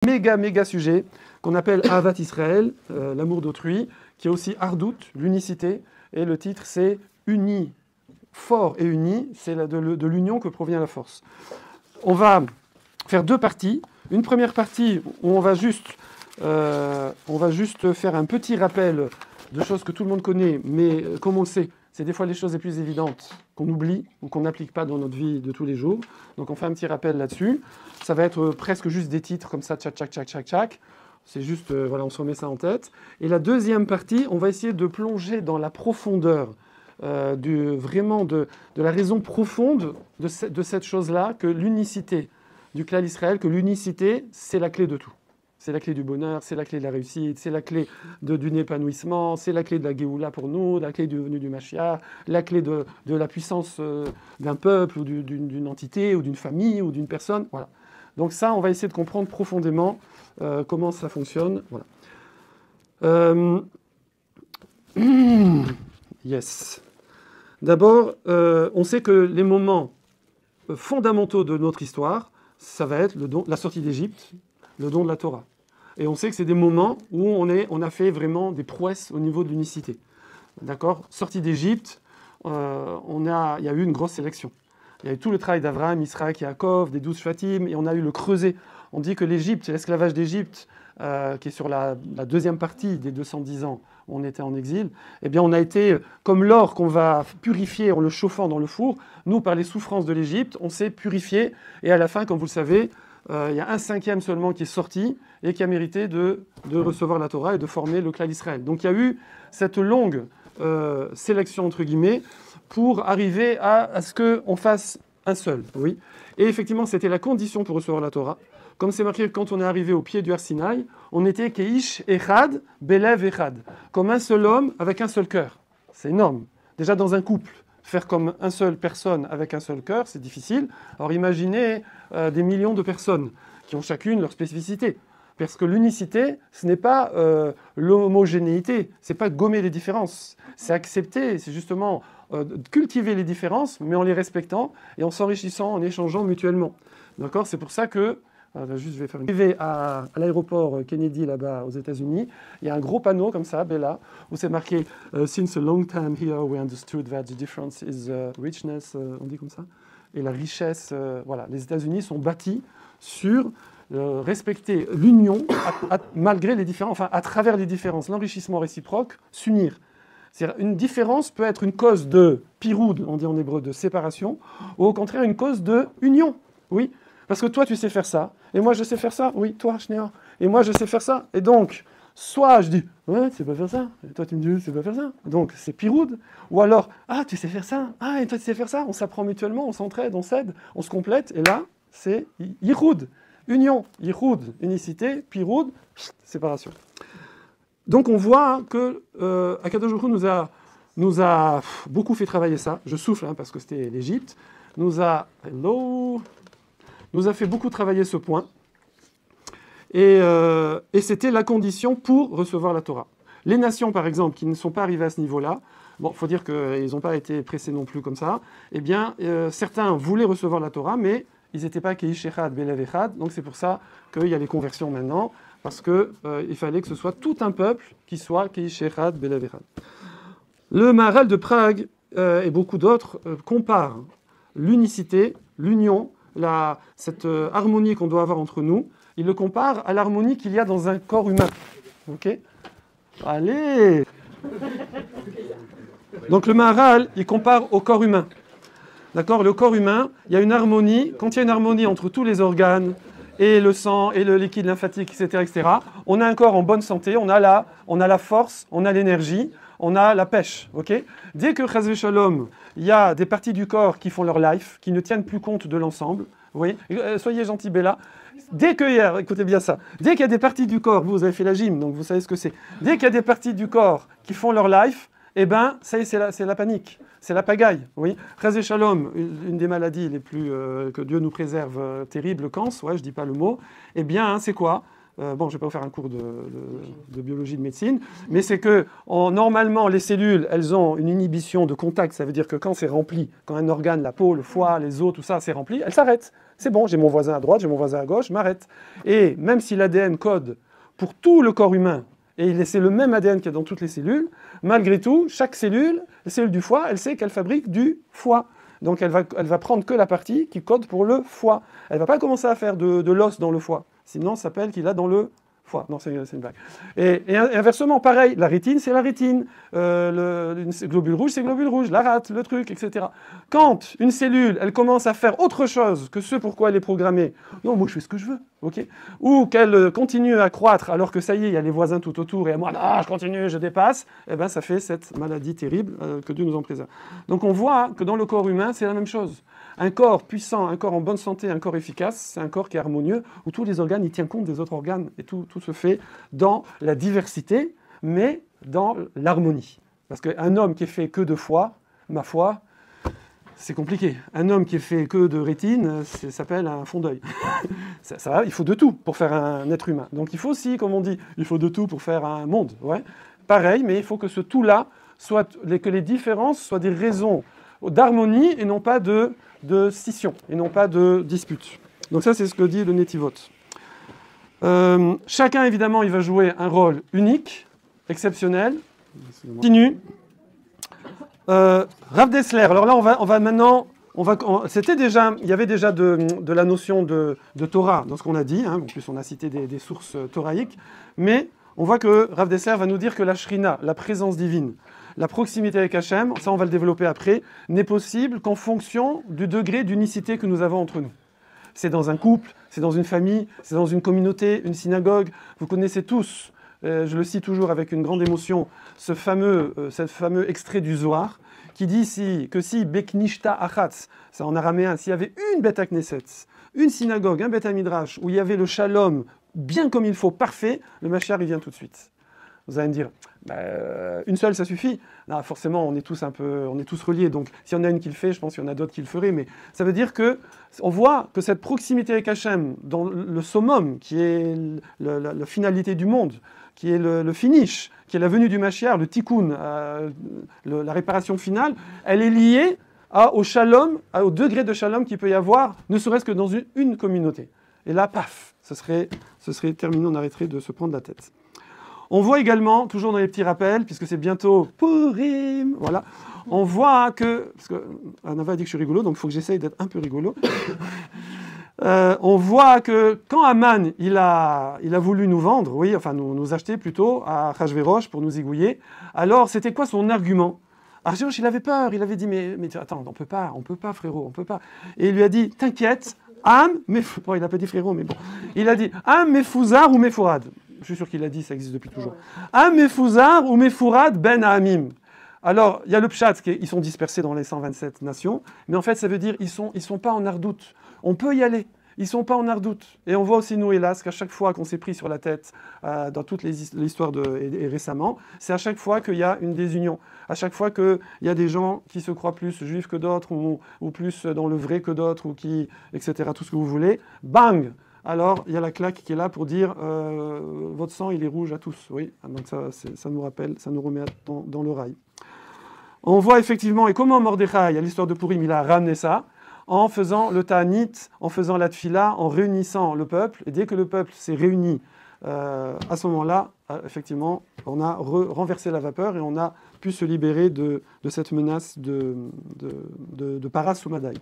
méga sujet qu'on appelle Ahavat Israël, l'amour d'autrui, qui est aussi Ardout, l'unicité, et le titre c'est Uni, fort et uni, c'est de l'union que provient la force. On va faire deux parties. Une première partie où on va juste faire un petit rappel de choses que tout le monde connaît, mais comme on le sait, c'est des fois les choses les plus évidentes qu'on oublie ou qu'on n'applique pas dans notre vie de tous les jours. Donc on fait un petit rappel là-dessus. Ça va être presque juste des titres comme ça, tchac, tchac, tchac, tchac, tchac. C'est juste, voilà, on se remet ça en tête. Et la deuxième partie, on va essayer de plonger dans la profondeur, vraiment de la raison profonde de cette chose-là, que l'unicité du clan d'Israël, que l'unicité, c'est la clé de tout. C'est la clé du bonheur, c'est la clé de la réussite, c'est la clé d'un épanouissement, c'est la clé de la Géoula pour nous, la clé du venu du Mashiach, la clé de la puissance d'un peuple ou d'une entité ou d'une famille ou d'une personne. Voilà. Donc ça, on va essayer de comprendre profondément comment ça fonctionne. Voilà. Yes. D'abord, on sait que les moments fondamentaux de notre histoire, ça va être la sortie d'Égypte, le don de la Torah. Et on sait que c'est des moments où on a fait vraiment des prouesses au niveau de l'unicité. D'accord ? Sortie d'Égypte, il y a eu une grosse sélection. Il y a eu tout le travail d'Abraham, Israël, Yaakov, des 12 Shvatim, et on a eu le creuset. On dit que l'Égypte, l'esclavage d'Égypte, qui est sur la deuxième partie des 210 ans où on était en exil, eh bien on a été, comme l'or qu'on va purifier en le chauffant dans le four, nous, par les souffrances de l'Égypte, on s'est purifié, et à la fin, comme vous le savez, il y a 1/5 seulement qui est sorti et qui a mérité de recevoir la Torah et de former le clan d'Israël. Donc il y a eu cette longue sélection, entre guillemets, pour arriver à ce qu'on fasse un seul. Oui. Et effectivement, c'était la condition pour recevoir la Torah. Comme c'est marqué, quand on est arrivé au pied du Har Sinaï, on était Keish Echad, Belev Echad, comme un seul homme avec un seul cœur. C'est énorme. Déjà dans un couple, faire comme une seule personne avec un seul cœur, c'est difficile. Alors imaginez des millions de personnes qui ont chacune leur spécificité. Parce que l'unicité, ce n'est pas l'homogénéité, ce n'est pas gommer les différences. C'est accepter, c'est justement cultiver les différences, mais en les respectant et en s'enrichissant, en échangeant mutuellement. D'accord ? C'est pour ça que, juste je vais faire une... Arrivé à l'aéroport Kennedy, là-bas, aux États-Unis, il y a un gros panneau comme ça, Bella, où c'est marqué « Since a long time here, we understood that the difference is richness », on dit comme ça, et la richesse, voilà. Les États-Unis sont bâtis sur respecter l'union malgré les différences, enfin à travers les différences, l'enrichissement réciproque, s'unir. C'est-à-dire une différence peut être une cause de piroud, on dit en hébreu, de séparation, ou au contraire une cause de union. Oui, parce que toi tu sais faire ça, et moi je sais faire ça, oui, toi Shnéa, et moi je sais faire ça, et donc soit je dis ouais tu sais pas faire ça, et toi tu me dis tu sais pas faire ça, donc c'est piroud, ou alors ah tu sais faire ça, ah et toi tu sais faire ça, on s'apprend mutuellement, on s'entraide, on s'aide, on se complète, et là c'est yiroud. Union, yiroud, unicité, piroud, séparation. Donc on voit que Akadosh Baruch Hu nous a beaucoup fait travailler ça. Je souffle parce que c'était l'Égypte. Nous a fait beaucoup travailler ce point. Et c'était la condition pour recevoir la Torah. Les nations, par exemple, qui ne sont pas arrivées à ce niveau-là, bon, il faut dire qu'ils n'ont pas été pressés non plus comme ça, eh bien, certains voulaient recevoir la Torah, mais ils n'étaient pas Keish Echad, Belev Echad, donc c'est pour ça qu'il y a les conversions maintenant, parce qu'il fallait que ce soit tout un peuple qui soit Keish Echad, Belev Echad. Le Maharal de Prague et beaucoup d'autres comparent l'unicité, l'union, cette harmonie qu'on doit avoir entre nous, ils le comparent à l'harmonie qu'il y a dans un corps humain. Ok ? Allez ! Donc le Maharal, il compare au corps humain. D'accord ? Le corps humain, il y a une harmonie. Quand il y a une harmonie entre tous les organes, et le sang, et le liquide lymphatique, etc., on a un corps en bonne santé, on a la force, on a l'énergie, on a la pêche. Okay ? Dès que, Chas v'Shalom, il y a des parties du corps qui font leur life, qui ne tiennent plus compte de l'ensemble, vous voyez ? Soyez gentil, Bella. Dès qu'il y a, écoutez bien ça, dès qu'il y a des parties du corps, vous avez fait la gym, donc vous savez ce que c'est. Dès qu'il y a des parties du corps qui font leur life, eh bien, ça y est, c'est la panique. C'est la pagaille, oui. Chas v'Shalom, une des maladies les plus que Dieu nous préserve, terrible, cancer, ouais, je dis pas le mot. Eh bien, c'est quoi ? bon, je ne vais pas vous faire un cours de biologie de médecine, mais c'est que normalement, les cellules, elles ont une inhibition de contact. Ça veut dire que quand c'est rempli, quand un organe, la peau, le foie, les os, tout ça, c'est rempli, elles s'arrêtent. C'est bon, j'ai mon voisin à droite, j'ai mon voisin à gauche, je m'arrête. Et même si l'ADN code pour tout le corps humain, et c'est le même ADN qu'il y a dans toutes les cellules, malgré tout, chaque cellule, la cellule du foie, elle sait qu'elle fabrique du foie. Donc elle va prendre que la partie qui code pour le foie. Elle ne va pas commencer à faire de l'os dans le foie. Sinon, ça s'appelle qu'il a dans le foie. Non, c'est une blague. Et inversement, pareil, la rétine, c'est la rétine. Le globule rouge, c'est globule rouge. La rate, le truc, etc. Quand une cellule, elle commence à faire autre chose que ce pourquoi elle est programmée, non, moi je fais ce que je veux, ok. Ou qu'elle continue à croître alors que ça y est, il y a les voisins tout autour et à moi, je continue, je dépasse, eh ben ça fait cette maladie terrible que Dieu nous en préserve. Donc on voit que dans le corps humain, c'est la même chose. Un corps puissant, un corps en bonne santé, un corps efficace, c'est un corps qui est harmonieux, où tous les organes, il tient compte des autres organes, et tout se fait dans la diversité, mais dans l'harmonie. Parce qu'un homme qui est fait que de foie, ma foi, c'est compliqué. Un homme qui est fait que de rétine, ça s'appelle un fond d'œil. Ça, il faut de tout pour faire un être humain. Donc il faut aussi, comme on dit, il faut de tout pour faire un monde. Ouais. Pareil, mais il faut que ce tout-là, que les différences soient des raisons d'harmonie et non pas de scission, et non pas de dispute. Donc ça, c'est ce que dit le Netivote. Chacun, évidemment, il va jouer un rôle unique, exceptionnel, continu. Rav Dessler, alors là, on va maintenant... c'était déjà, il y avait déjà de la notion de Torah dans ce qu'on a dit, hein, en plus on a cité des sources toraïques, mais on voit que Rav Dessler va nous dire que la Shrina, la présence divine, la proximité avec Hachem, ça on va le développer après, n'est possible qu'en fonction du degré d'unicité que nous avons entre nous. C'est dans un couple, c'est dans une famille, c'est dans une communauté, une synagogue. Vous connaissez tous, je le cite toujours avec une grande émotion, ce fameux extrait du Zohar qui dit que si Beknishta Achatz, c'est en araméen, s'il y avait une Beth Knesset, une synagogue, un Beth Midrash, où il y avait le shalom bien comme il faut, parfait, le Mashiach il vient tout de suite. Vous allez me dire, une seule ça suffit. Non, forcément, on est tous reliés. Donc, s'il y en a une qui le fait, je pense qu'il y en a d'autres qui le feraient. Mais ça veut dire que on voit que cette proximité avec Hachem, dans le summum, qui est la finalité du monde, qui est le finish, qui est la venue du Mashiach, le tikkun, la réparation finale, elle est liée au shalom, au degré de shalom qu'il peut y avoir, ne serait-ce que dans une communauté. Et là, paf, ce serait terminé, on arrêterait de se prendre la tête. On voit également, toujours dans les petits rappels, puisque c'est bientôt Purim, voilà, on voit que, parce que Anava a dit que je suis rigolo, donc il faut que j'essaye d'être un peu rigolo. On voit que quand Aman, il a voulu nous vendre, oui, enfin nous acheter plutôt à Achashverosh pour nous zigouiller, alors c'était quoi son argument? Achashverosh, il avait peur, il avait dit, mais attends, on peut pas frérot, on peut pas. Et il lui a dit, t'inquiète, bon, il n'a pas dit frérot, mais bon, il a dit, Am Mefouzar ou Mefourad. Je suis sûr qu'il a dit, ça existe depuis toujours. Am Mefouzar ou Mefourad ben Amim. Alors, il y a le pshat, ils sont dispersés dans les 127 nations, mais en fait, ça veut dire ils sont pas en ardoute. On peut y aller. Ils sont pas en ardoute. Et on voit aussi, nous, hélas, qu'à chaque fois qu'on s'est pris sur la tête, dans toute l'histoire et récemment, c'est à chaque fois qu'il y a une désunion. À chaque fois qu'il y a des gens qui se croient plus juifs que d'autres, ou plus dans le vrai que d'autres, ou etc., tout ce que vous voulez, bang! Alors, il y a la claque qui est là pour dire votre sang, il est rouge à tous. Oui, donc ça nous rappelle, ça nous remet dans le rail. On voit effectivement, et comment Mordechai, à l'histoire de Purim, il a ramené ça, en faisant le ta'anit, en faisant la tfila, en réunissant le peuple. Et dès que le peuple s'est réuni, à ce moment-là, effectivement, on a renversé la vapeur et on a pu se libérer de cette menace de Paras Soumadaï.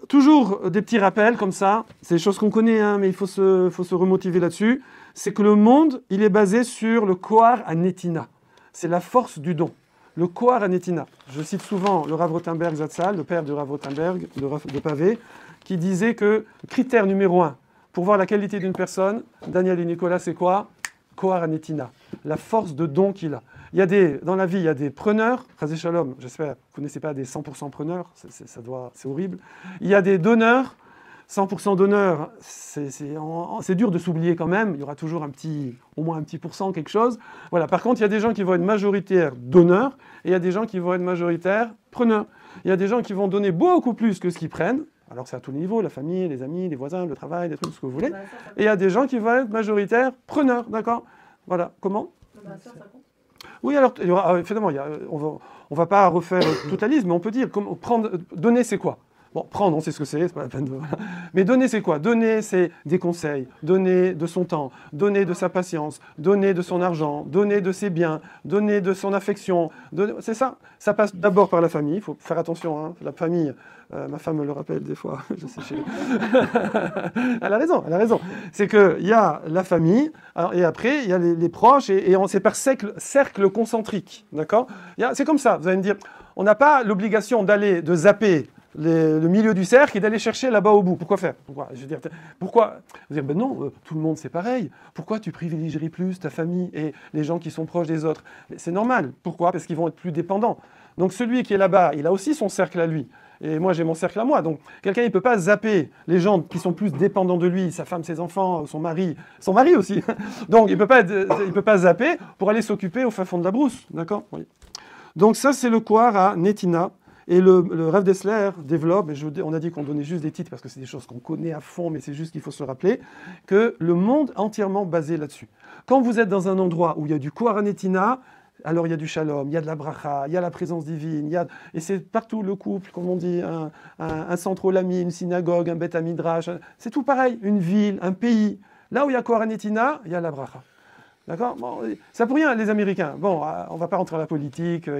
Toujours des petits rappels comme ça, c'est des choses qu'on connaît, hein, mais il faut se remotiver là-dessus. C'est que le monde, il est basé sur le Kohar Hanetina. C'est la force du don. Le Kohar Hanetina. Je cite souvent le Rav Rothenberg Zatzal, le père de Rav Rothenberg, de Pavé, qui disait que critère numéro 1 pour voir la qualité d'une personne, Daniel et Nicolas, c'est quoi? Kohar Hanetina. La force de don qu'il a. Dans la vie, il y a des preneurs, Chazé Shalom, j'espère, vous ne connaissez pas des 100% preneurs, c'est horrible. Il y a des donneurs, 100% donneurs, c'est dur de s'oublier quand même, il y aura toujours au moins un petit pourcent, quelque chose. Voilà. Par contre, il y a des gens qui vont être majoritaires donneurs, et il y a des gens qui vont être majoritaires preneurs. Il y a des gens qui vont donner beaucoup plus que ce qu'ils prennent, Alors c'est à tous les niveaux, la famille, les amis, les voisins, le travail, des trucs, ce que vous voulez. Et il y a des gens qui vont être majoritaires, preneurs, d'accord? Voilà, comment? Ça compte. Oui, alors, il y aura, évidemment, on va pas refaire toute la liste, mais on peut dire, donner c'est quoi? Bon, prendre, on sait ce que c'est pas la peine de... Voilà. Mais donner, c'est quoi? Donner, c'est des conseils, donner de son temps, donner de sa patience, donner de son argent, donner de ses biens, donner de son affection. C'est ça. Ça passe d'abord par la famille, il faut faire attention, hein. La famille, ma femme me le rappelle des fois, je sais chez elle a raison. C'est qu'il y a la famille, et après, il y a les proches, et c'est par cercle concentrique, d'accord? C'est comme ça, vous allez me dire, on n'a pas l'obligation de zapper le milieu du cercle et d'aller chercher là-bas au bout. Pourquoi faire? Pourquoi vous dire, ben non, tout le monde c'est pareil. Pourquoi tu privilégierais plus ta famille et les gens qui sont proches des autres? C'est normal. Pourquoi? Parce qu'ils vont être plus dépendants. Donc celui qui est là-bas, il a aussi son cercle à lui. Et moi, j'ai mon cercle à moi. Donc quelqu'un, il ne peut pas zapper les gens qui sont plus dépendants de lui, sa femme, ses enfants, son mari aussi. Donc il ne peut pas zapper pour aller s'occuper au fin fond de la brousse. D'accord? Oui. Donc ça, c'est le Kohar à Netina. Et le Rav Dessler développe, et on a dit qu'on donnait juste des titres parce que c'est des choses qu'on connaît à fond, mais c'est juste qu'il faut se rappeler, que le monde est entièrement basé là-dessus. Quand vous êtes dans un endroit où il y a du Kohar à Netina, alors il y a du shalom, il y a de la bracha, il y a la présence divine, et c'est partout le couple, comme on dit, un centre olami, une synagogue, un bet midrash, c'est tout pareil, une ville, un pays. Là où il y a Kohar à Netina, il y a la bracha. D'accord? Bon, ça pour rien, les Américains. Bon, on ne va pas rentrer dans la politique,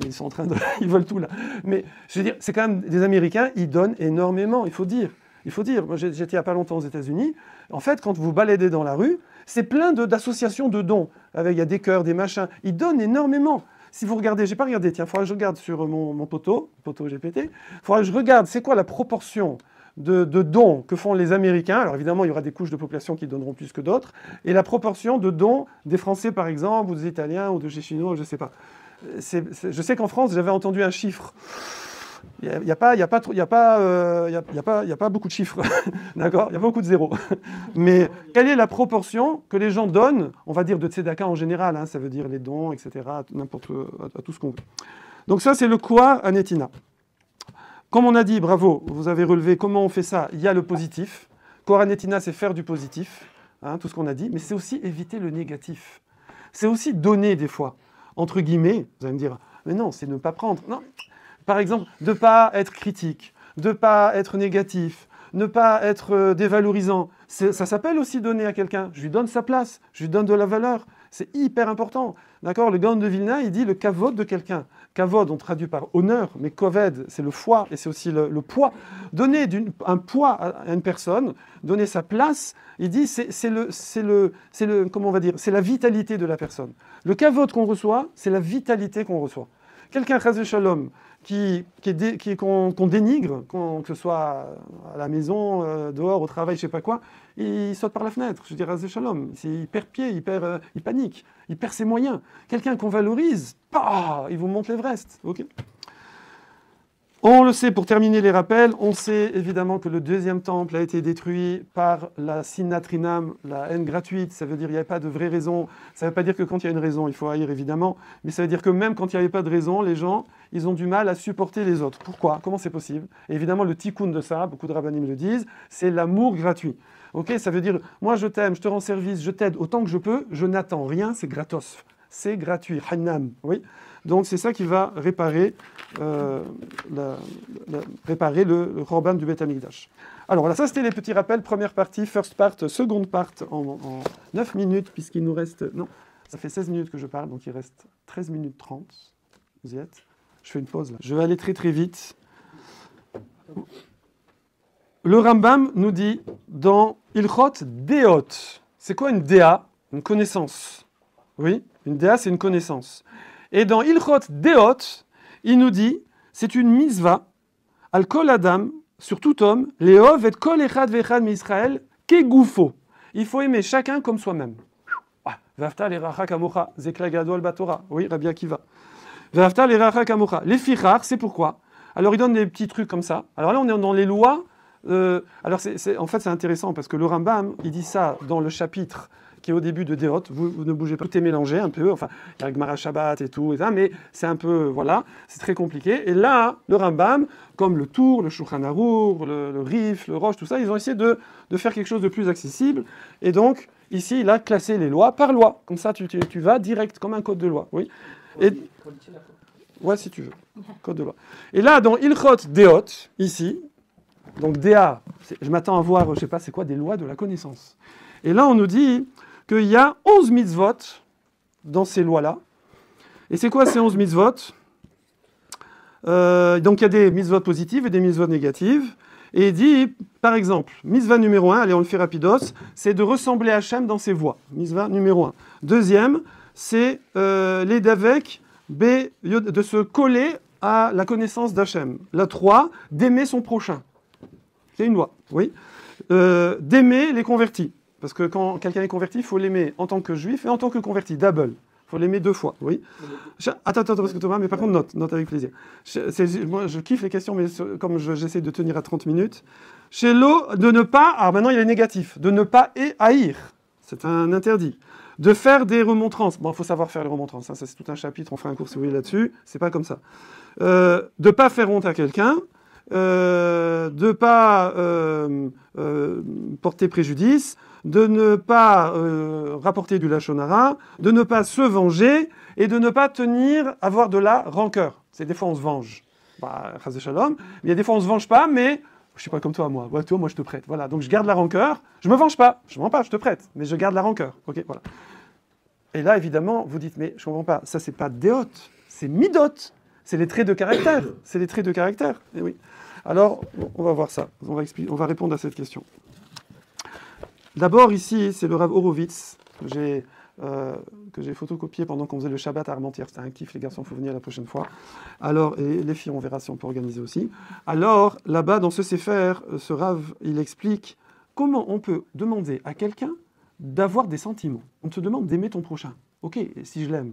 ils sont en train de... ils veulent tout là. Mais je veux dire, c'est quand même des Américains, ils donnent énormément, il faut dire. Moi, j'étais il n'y a pas longtemps aux États-Unis. En fait, quand vous baladez dans la rue, c'est plein d'associations de dons. Il y a des cœurs, des machins. Ils donnent énormément. Si vous regardez, j'ai pas regardé, tiens, il faudra que je regarde sur mon poteau GPT, il faudra que je regarde c'est quoi la proportion de dons que font les Américains. Alors évidemment, il y aura des couches de population qui donneront plus que d'autres. Et la proportion de dons des Français, par exemple, ou des Italiens, ou des Chinois, je ne sais pas. Je sais qu'en France, j'avais entendu un chiffre. Il n'y a pas beaucoup de chiffres, d'accord? Il y a pas beaucoup de zéros. Mais quelle est la proportion que les gens donnent, on va dire de tzedaka en général, hein, ça veut dire les dons, etc., à tout ce qu'on veut. Donc ça, c'est le Kohar à Netina. Comme on a dit, bravo, vous avez relevé comment on fait ça. Il y a le positif. Kohar à Netina, c'est faire du positif, hein, tout ce qu'on a dit, mais c'est aussi éviter le négatif. C'est aussi donner des fois. Entre guillemets, vous allez me dire, mais non, c'est ne pas prendre. Non. Par exemple, de ne pas être critique, de ne pas être négatif, ne pas être dévalorisant. Ça s'appelle aussi donner à quelqu'un. Je lui donne sa place, je lui donne de la valeur. C'est hyper important. D'accord? Le Gaon de Vilna, il dit le kavod de quelqu'un. Kavod, on traduit par honneur, mais koved, c'est le foie et c'est aussi le poids. Donner un poids à une personne, donner sa place, il dit comment on va dire, c'est la vitalité de la personne. Le kavod qu'on reçoit, c'est la vitalité qu'on reçoit. Quelqu'un, chas shalom, qu'on dénigre, que ce soit à la maison, dehors, au travail, je sais pas quoi, il saute par la fenêtre. Je dirais, shalom, il perd pied, il panique, il perd ses moyens. Quelqu'un qu'on valorise, il vous monte l'Everest. Okay. On le sait, pour terminer les rappels, on sait évidemment que le deuxième temple a été détruit par la sinatrinam, la haine gratuite. Ça veut dire qu'il n'y avait pas de vraie raison. Ça ne veut pas dire que quand il y a une raison, il faut haïr évidemment. Mais ça veut dire que même quand il n'y avait pas de raison, les gens, ils ont du mal à supporter les autres. Pourquoi? Comment c'est possible? Et évidemment, le tikkun de ça, beaucoup de rabbinim le disent, c'est l'amour gratuit. Okay, ça veut dire, moi je t'aime, je te rends service, je t'aide autant que je peux, je n'attends rien, c'est gratos. C'est gratuit, hannam, oui. Donc c'est ça qui va réparer le Korban du Beth Amikdash. Alors là, ça c'était les petits rappels, première partie, first part, seconde part en 9 minutes, puisqu'il nous reste... Non, ça fait 16 minutes que je parle, donc il reste 13 minutes 30. Vous y êtes? Je fais une pause là. Je vais aller très très vite. Le Rambam nous dit dans Ilchot Deot. C'est quoi une Déa? Une connaissance. Oui, une Déa c'est une connaissance. Et dans Ilchot Deot, il nous dit, c'est une misva, al kol adam, sur tout homme, leov et kol echad vechad mi Israël, kegoufo. Il faut aimer chacun comme soi-même. Vafta l'eracha kamocha, zekla gadol batora. Oui, Rabbi Akiva. Vafta l'eracha kamocha. Les fichar, c'est pourquoi. Alors il donne des petits trucs comme ça. Alors là, on est dans les lois. En fait, c'est intéressant parce que le Rambam, il dit ça dans le chapitre qui est au début de Deot. Vous ne bougez pas, tout est mélangé un peu. Enfin, il y a Gemara Shabbat et tout, mais c'est un peu, voilà, c'est très compliqué. Et là, le Rambam, comme le Tour, le Shulchan Arour, le Rif, le Roche, tout ça, ils ont essayé de faire quelque chose de plus accessible. Et donc, ici, il a classé les lois par loi. Comme ça, tu vas direct, comme un code de loi. Oui. Et... ouais, si tu veux. Code de loi. Et là, dans Ilchot Deot, ici, donc DA, je m'attends à voir, je ne sais pas, c'est quoi, des lois de la connaissance. Et là, on nous dit qu'il y a 11 mitzvot dans ces lois-là. Et c'est quoi ces 11 mitzvot? Donc, il y a des mitzvot positives et des mitzvot négatives. Et il dit, par exemple, mitzvah numéro 1, allez, on le fait rapidos, c'est de ressembler à Hachem dans ses voies. Mitzvah numéro 1. Deuxième, c'est les davek, de se coller à la connaissance d'Hachem. La 3, d'aimer son prochain. C'est une loi, oui. D'aimer les convertis. Parce que quand quelqu'un est converti, il faut l'aimer en tant que juif et en tant que converti. Double. Il faut l'aimer 2 fois, oui. Attends, parce que Thomas, mais par contre, note avec plaisir. Moi, je kiffe les questions, mais comme j'essaie de tenir à 30 minutes. Chez l'eau, de ne pas... alors maintenant, il est négatif. De ne pas haïr. C'est un interdit. De faire des remontrances. Bon, il faut savoir faire les remontrances. Hein, ça, c'est tout un chapitre. On fera un cours si vous voulez là-dessus. C'est pas comme ça. De ne pas faire honte à quelqu'un. De ne pas porter préjudice. De ne pas rapporter du lachon hara, de ne pas se venger et de ne pas avoir de la rancœur. C'est des fois on se venge, chas shalom. Il y a des fois on se venge pas, mais je suis pas comme toi, moi. Ouais, toi, moi je te prête. Voilà, donc je garde la rancœur. Je me venge pas, je te prête, mais je garde la rancœur. Ok, voilà. Et là, évidemment, vous dites, mais je comprends pas. Ça, c'est pas déot, c'est midot. C'est les traits de caractère. C'est les traits de caractère. Et oui. Alors, on va voir ça. On va répondre à cette question. D'abord, ici, c'est le Rav Horowitz que j'ai photocopié pendant qu'on faisait le Shabbat à Armentières. C'était un kiff, les garçons, il faut venir la prochaine fois. Alors, et les filles, on verra si on peut organiser aussi. Alors, là-bas, dans ce Sefer, ce Rav, il explique comment on peut demander à quelqu'un d'avoir des sentiments. On te demande d'aimer ton prochain. Ok, si je l'aime,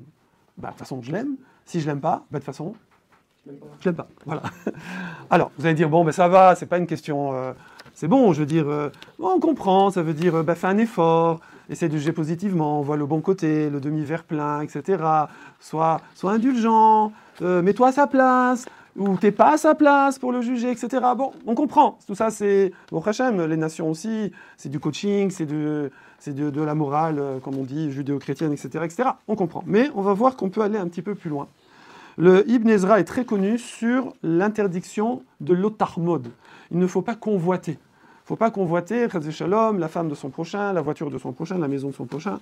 de toute façon, je l'aime. Si je l'aime pas, de toute façon, je l'aime pas. Voilà. Alors, vous allez dire, bon, ça va, c'est pas une question... c'est bon, je veux dire, on comprend, ça veut dire, fais un effort, essaie de juger positivement, vois le bon côté, le demi-verre plein, etc. Sois indulgent, mets-toi à sa place, ou t'es pas à sa place pour le juger, etc. Bon, on comprend. Tout ça, c'est, bon, Hachem, les nations aussi, c'est du coaching, c'est de la morale, comme on dit, judéo-chrétienne, etc., etc. On comprend. Mais on va voir qu'on peut aller un petit peu plus loin. Le Ibn Ezra est très connu sur l'interdiction de l'otarmod. Il ne faut pas convoiter. Il ne faut pas convoiter, Chazé Shalom, la femme de son prochain, la voiture de son prochain, la maison de son prochain.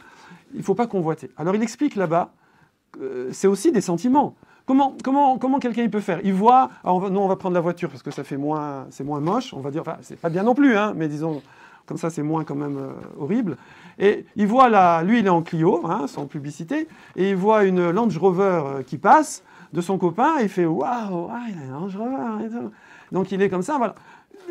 Il ne faut pas convoiter. Alors il explique là-bas, c'est aussi des sentiments. Comment quelqu'un peut faire? Il voit, nous on va prendre la voiture parce que ça fait c'est moins moche, on va dire, enfin c'est pas bien non plus, hein, mais disons, comme ça c'est moins quand même horrible. Et il voit lui il est en Clio, hein, sans publicité, et il voit une Land Rover qui passe de son copain, et il fait waouh, il a une Land Rover et tout. Donc il est comme ça, voilà.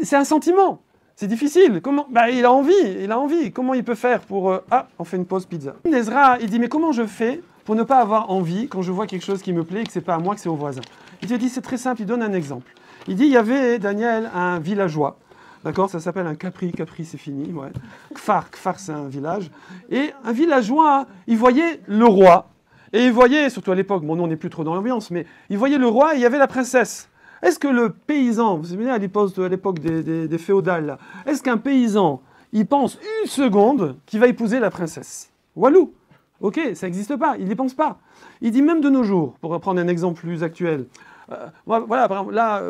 C'est un sentiment. C'est difficile. Comment? Il a envie. Comment il peut faire pour... on fait une pause pizza. Ezra, il dit, mais comment je fais pour ne pas avoir envie quand je vois quelque chose qui me plaît et que c'est pas à moi, que c'est au voisin? Il te dit, c'est très simple, il donne un exemple. Il dit, il y avait, Daniel, un villageois. D'accord? Ça s'appelle un Capri. Capri, c'est fini, ouais. Kfar, c'est un village. Et un villageois, il voyait le roi. Et il voyait, surtout à l'époque, bon, nous on n'est plus trop dans l'ambiance, mais il voyait le roi et il y avait la princesse. Est-ce que le paysan, vous vous souvenez à l'époque des féodales, est-ce qu'un paysan, il pense une seconde qu'il va épouser la princesse? Walou. Ok, ça n'existe pas, il n'y pense pas. Il dit même de nos jours, pour prendre un exemple plus actuel, voilà, par exemple, là,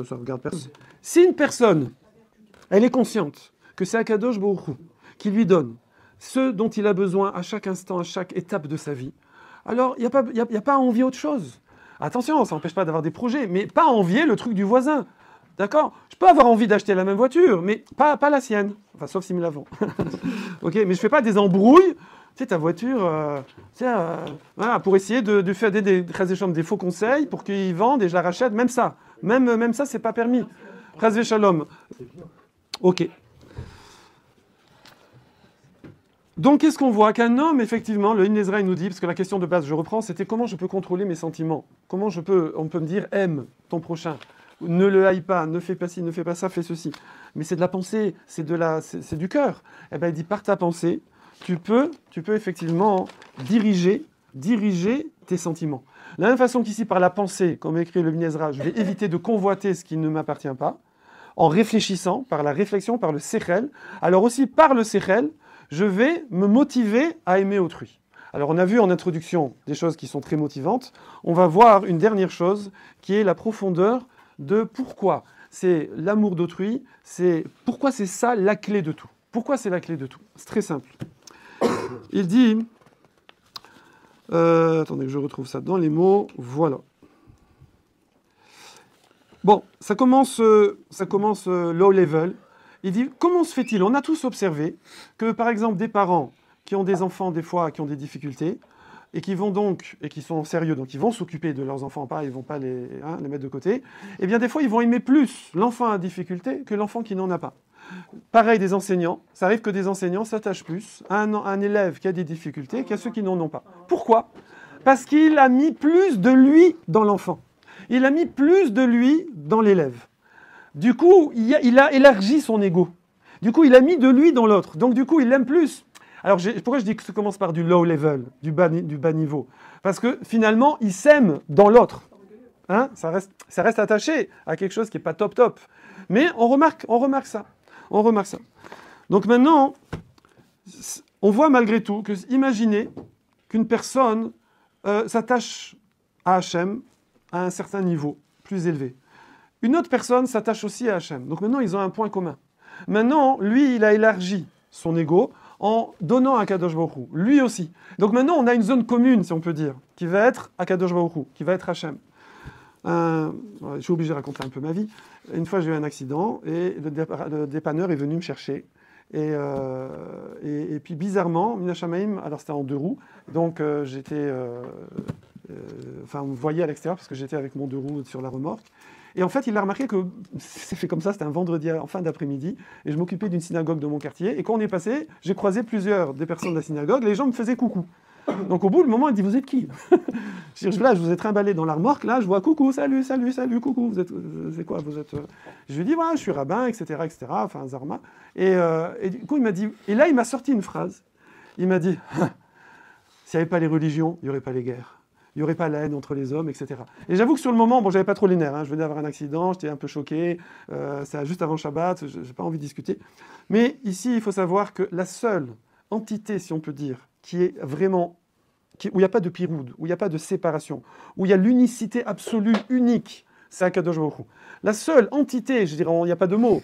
ça regarde personne. Si une personne, elle est consciente que c'est Akadosh Baruch Hu qui lui donne ce dont il a besoin à chaque instant, à chaque étape de sa vie, alors il n'y a pas à envier autre chose. Attention, ça n'empêche pas d'avoir des projets, mais pas envier le truc du voisin. D'accord? Je peux avoir envie d'acheter la même voiture, mais pas la sienne. Enfin, sauf si me la vend. Ok, mais je ne fais pas des embrouilles. Tu sais, ta voiture, voilà, pour essayer de faire des faux conseils pour qu'ils vendent et je la rachète. Même ça, c'est pas permis. Chas Shalom. Ok. Donc, qu'est-ce qu'on voit? Qu'un homme, effectivement, le Ibn Ezra nous dit, parce que la question de base, je reprends, c'était comment je peux contrôler mes sentiments? Comment on peut me dire, aime ton prochain, ne le haïs pas, ne fais pas ci, ne fais pas ça, fais ceci. Mais c'est de la pensée, c'est du cœur. Eh bien, il dit, par ta pensée, tu peux effectivement diriger tes sentiments. De la même façon qu'ici, par la pensée, comme écrit le Ibn Ezra, je vais éviter de convoiter ce qui ne m'appartient pas, en réfléchissant, par la réflexion, par le sechel, alors aussi par le sechel, je vais me motiver à aimer autrui. Alors on a vu en introduction des choses qui sont très motivantes, on va voir une dernière chose qui est la profondeur de pourquoi c'est l'amour d'autrui, pourquoi c'est ça la clé de tout. Pourquoi c'est la clé de tout? C'est très simple. Il dit... attendez que je retrouve ça dans les mots. Voilà. Bon, ça commence low level. Il dit, comment se fait-il? On a tous observé que, par exemple, des parents qui ont des enfants, des fois, qui ont des difficultés, et qui sont sérieux, donc ils vont s'occuper de leurs enfants, ils ne vont pas les mettre de côté, eh bien, des fois, ils vont aimer plus l'enfant à difficulté que l'enfant qui n'en a pas. Pareil des enseignants, ça arrive que des enseignants s'attachent plus à un élève qui a des difficultés qu'à ceux qui n'en ont pas. Pourquoi? Parce qu'il a mis plus de lui dans l'enfant. Il a mis plus de lui dans l'élève. Du coup, il a élargi son ego. Du coup, il a mis de lui dans l'autre. Donc, du coup, il l'aime plus. Alors, pourquoi je dis que ça commence par du low level, du bas niveau? Parce que, finalement, il s'aime dans l'autre. Hein, ça reste attaché à quelque chose qui n'est pas top. Mais on remarque ça. On remarque ça. Donc maintenant, on voit malgré tout que, imaginez qu'une personne s'attache à Hachem à un certain niveau plus élevé. Une autre personne s'attache aussi à Hachem. Donc maintenant, ils ont un point commun. Maintenant, lui, il a élargi son ego en donnant à Kadosh Baruch Hu. Lui aussi. Donc maintenant, on a une zone commune, si on peut dire, qui va être à Kadosh Baruch Hu, qui va être Hachem. Je suis obligé de raconter un peu ma vie. Une fois, j'ai eu un accident et le dépanneur est venu me chercher. Et puis, bizarrement, Mina Shamaim, alors c'était en 2 roues, donc j'étais... on me voyait à l'extérieur parce que j'étais avec mon 2 roues sur la remorque. Et en fait, il a remarqué que c'est fait comme ça, c'était un vendredi en fin d'après-midi, et je m'occupais d'une synagogue de mon quartier. Et quand on est passé, j'ai croisé plusieurs des personnes de la synagogue, les gens me faisaient coucou. Donc au bout du moment, il dit, vous êtes qui? Là, je vous ai trimballé dans la remorque, là, je vois coucou, salut, coucou, vous êtes quoi? Je lui dis, voilà, je suis rabbin, etc., enfin, Zarma. Et du coup, il m'a dit, et là, il m'a sorti une phrase. Il m'a dit, s'il n'y avait pas les religions, il n'y aurait pas les guerres. Il n'y aurait pas la haine entre les hommes, etc. Et j'avoue que sur le moment, bon, j'avais pas trop les nerfs, je venais d'avoir un accident, j'étais un peu choqué, c'était juste avant Shabbat, je n'ai pas envie de discuter. Mais ici, il faut savoir que la seule entité, si on peut dire, qui est vraiment, où il n'y a pas de piroud, où il n'y a pas de séparation, où il y a l'unicité absolue, unique, c'est Akadosh Baruch Hu. La seule entité, je dirais, il n'y a pas de mot,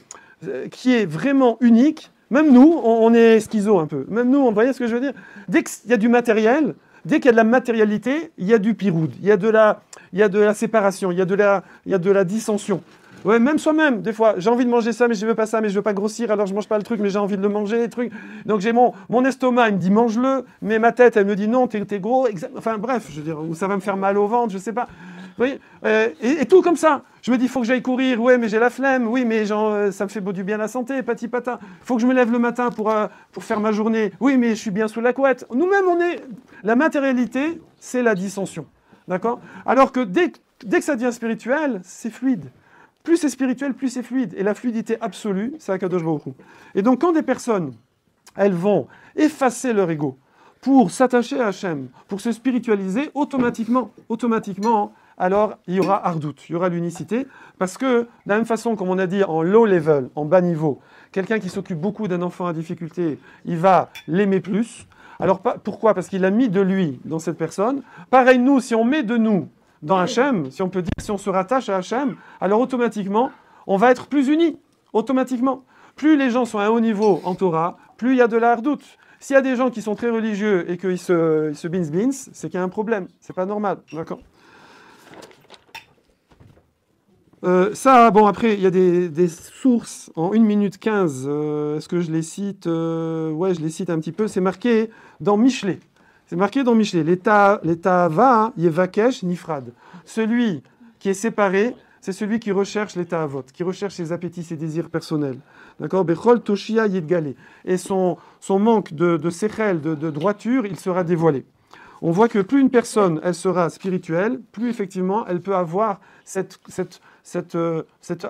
qui est vraiment unique, même nous, on est schizo un peu. Même nous, vous voyez ce que je veux dire? Dès qu'il y a du matériel, dès qu'il y a de la matérialité, il y a du piroud, il y a de la séparation, il y a de la dissension. Ouais, même soi-même, des fois, j'ai envie de manger ça, mais je veux pas ça, mais je veux pas grossir, alors je mange pas le truc, mais j'ai envie de le manger, les trucs. Donc j'ai mon estomac, il me dit mange-le, mais ma tête, elle me dit non, t'es gros. Enfin bref, je veux dire, ou ça va me faire mal au ventre, je sais pas. Vous voyez, et tout comme ça. Je me dis, il faut que j'aille courir, ouais, mais j'ai la flemme, oui, mais genre, ça me fait du bien à la santé, pati pata. Il faut que je me lève le matin pour faire ma journée, oui, mais je suis bien sous la couette. Nous-mêmes, la matérialité, c'est la dissension. D'accord? Alors que dès que ça devient spirituel, c'est fluide. Plus c'est spirituel, plus c'est fluide. Et la fluidité absolue, c'est Akadosh Baruch Hu. Et donc, quand des personnes, elles vont effacer leur ego pour s'attacher à Hachem, pour se spiritualiser, automatiquement, alors il y aura ardout, il y aura l'unicité. Parce que, de la même façon, comme on a dit, en low level, en bas niveau, quelqu'un qui s'occupe beaucoup d'un enfant à difficulté, il va l'aimer plus. Alors, pourquoi? Parce qu'il a mis de lui dans cette personne. Pareil, nous, si on met de nous dans Hachem, si on peut dire, si on se rattache à Hachem, alors automatiquement, on va être plus unis. Automatiquement. Plus les gens sont à un haut niveau en Torah, plus il y a de la hardout. S'il y a des gens qui sont très religieux et qu'ils se bins, c'est qu'il y a un problème. C'est pas normal. D'accord? Après, il y a des sources en 1 minute 15. Est-ce que je les cite? Ouais, je les cite un petit peu. C'est marqué dans Michelet. C'est marqué dans Michelet. L'état va, yevakesh, nifrad. Celui qui est séparé, c'est celui qui recherche l'état avot, qui recherche ses appétits, ses désirs personnels. D'accord? Bechol toshia yidgale. Et son manque de sechel, de droiture, il sera dévoilé. On voit que plus une personne, elle sera spirituelle, plus effectivement, elle peut avoir cette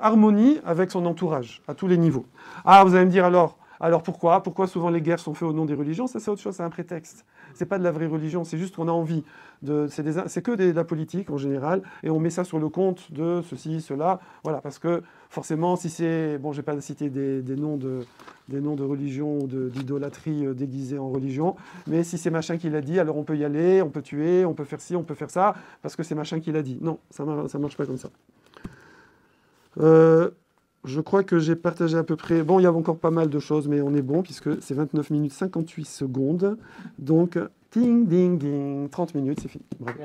harmonie avec son entourage, à tous les niveaux. Ah, vous allez me dire alors, Alors pourquoi? Pourquoi souvent les guerres sont faites au nom des religions? Ça, c'est autre chose, c'est un prétexte. C'est pas de la vraie religion, c'est juste qu'on a envie de. C'est que de la politique en général, et on met ça sur le compte de ceci, cela. Voilà, parce que forcément, si c'est. Bon, je vais pas citer des noms de religion ou d'idolâtrie déguisée en religion, mais si c'est machin qui l'a dit, alors on peut y aller, on peut tuer, on peut faire ci, on peut faire ça, parce que c'est machin qui l'a dit. Non, ça marche pas comme ça. Je crois que j'ai partagé à peu près... Bon, il y a encore pas mal de choses, mais on est bon, puisque c'est 29 minutes 58 secondes. Donc, ding, ding, ding, 30 minutes, c'est fini. Bravo.